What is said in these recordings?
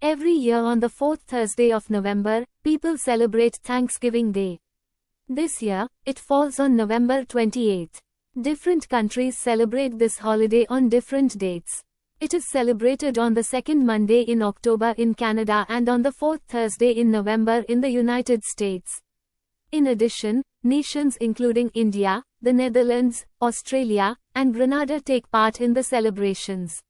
Every year on the fourth Thursday of November, people celebrate Thanksgiving Day. This year, it falls on November 28. Different countries celebrate this holiday on different dates. It is celebrated on the second Monday in October in Canada and on the fourth Thursday in November in the United States. In addition, nations including India, the Netherlands, Australia, and Grenada take part in the celebrations.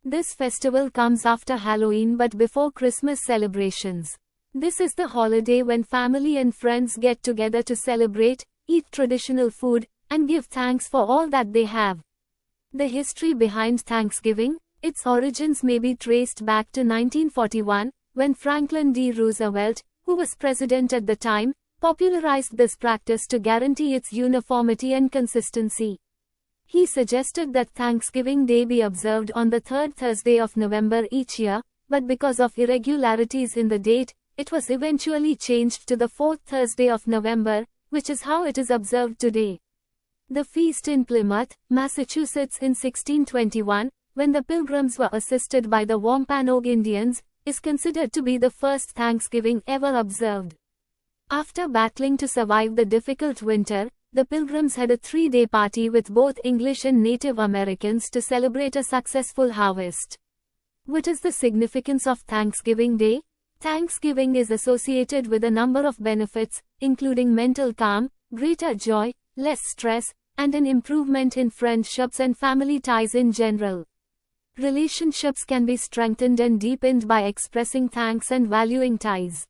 This festival comes after Halloween but before Christmas celebrations. This is the holiday when family and friends get together to celebrate, eat traditional food, and give thanks for all that they have. The history behind Thanksgiving, its origins may be traced back to 1941, when Franklin D. Roosevelt, who was president at the time, popularized this practice to guarantee its uniformity and consistency. He suggested that Thanksgiving Day be observed on the third Thursday of November each year, but because of irregularities in the date, it was eventually changed to the fourth Thursday of November, which is how it is observed today. The feast in Plymouth, Massachusetts in 1621, when the Pilgrims were assisted by the Wampanoag Indians, is considered to be the first Thanksgiving ever observed. After battling to survive the difficult winter, the Pilgrims had a 3-day party with both English and Native Americans to celebrate a successful harvest. What is the significance of Thanksgiving Day? Thanksgiving is associated with a number of benefits, including mental calm, greater joy, less stress, and an improvement in friendships and family ties in general. Relationships can be strengthened and deepened by expressing thanks and valuing ties.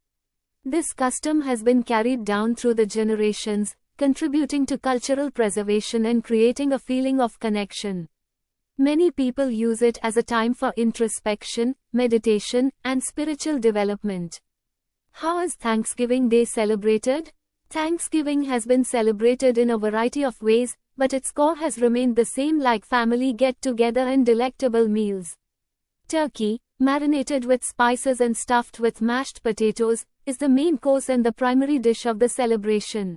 This custom has been carried down through the generations, contributing to cultural preservation and creating a feeling of connection. Many people use it as a time for introspection, meditation, and spiritual development. How is Thanksgiving Day celebrated? Thanksgiving has been celebrated in a variety of ways, but its core has remained the same, like family get-together and delectable meals. Turkey, marinated with spices and stuffed with mashed potatoes, is the main course and the primary dish of the celebration.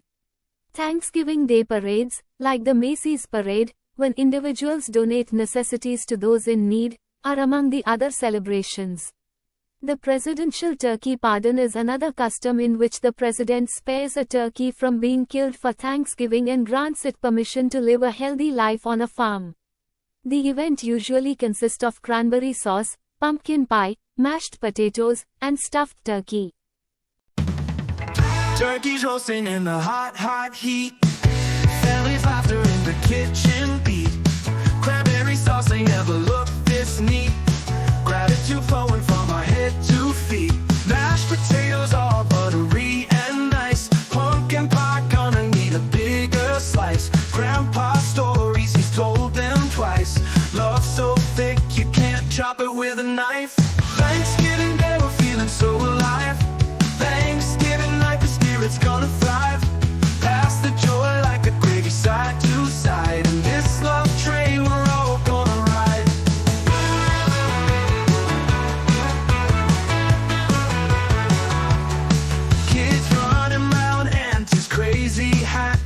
Thanksgiving Day parades, like the Macy's Parade, when individuals donate necessities to those in need, are among the other celebrations. The presidential turkey pardon is another custom in which the president spares a turkey from being killed for Thanksgiving and grants it permission to live a healthy life on a farm. The event usually consists of cranberry sauce, pumpkin pie, mashed potatoes, and stuffed turkey. Turkey's roasting in the hot, hot heat. Family's laughter in the kitchen beat. Cranberry sauce ain't ever looked this neat. Gratitude flowing from our head to feet. Mashed potatoes all buttery and nice. Pumpkin pie gonna need a bigger slice. Grandpa's stories, he's told them twice. Love so thick you can't chop it with a knife. Thanksgiving Day we're feeling so alive. Thanksgiving night the spirit's gonna thrive. Pass the joy like a gravy side to side. And this love train we're all gonna ride. Kids running around Auntie's crazy hat.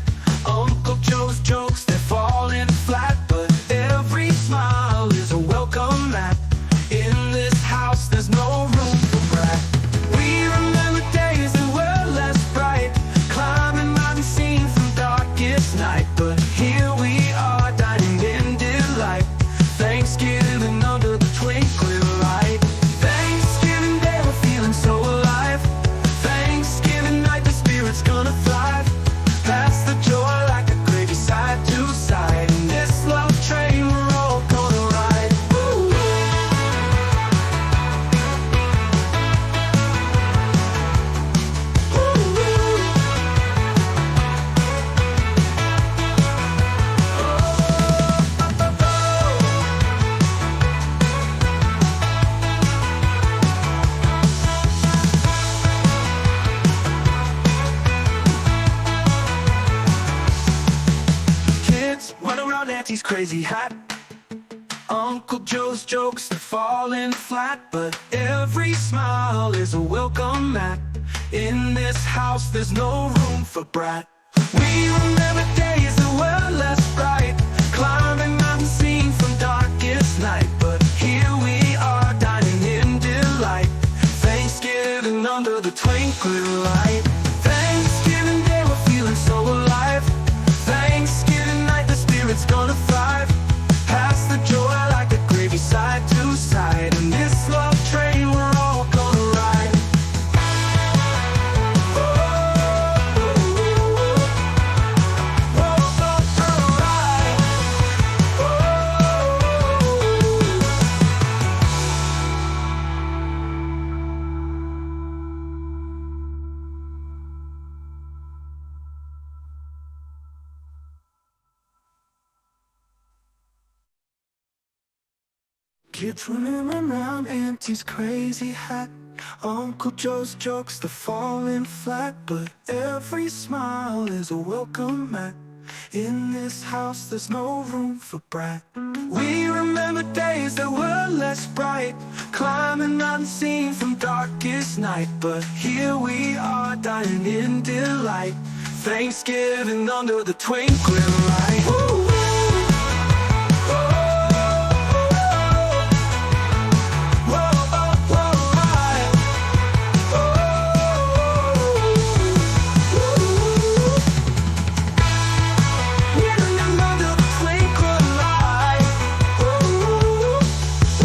Uncle Joe's jokes, they're falling flat. But every smile is a welcome mat. In this house there's no room for brat. We remember days that were less bright, climbing mountains seen from darkest night. But here we are dining in delight. Thanksgiving under the twinkling light. Thanksgiving Day we're feeling so alive. Thanksgiving night the spirit's gonna thrive. Pass the joy like a gravy side to side. And this love train we're all gonna ride. Woo! Kids run around Auntie's crazy hat. Uncle Joe's jokes, they're falling flat. But every smile is a welcome mat. In this house there's no room for brat. We remember days that were less bright, climbing mountains seen from darkest night. But here we are dining in delight. under the twinkling light. Thanksgiving Day, we're feeling so alive. Thanksgiving night, the spirit's gonna thrive. Pass the joy like a gravy side to side. In this love train, we're all gonna ride. Kids running around Auntie's crazy hat. Uncle Joe's jokes, they're falling flat. But every smile is a welcome mat. In this house there's no room for brat. We remember days that were less bright, climbing unseen from darkest night. But here we are, dying in delight. Thanksgiving under the twinkling light.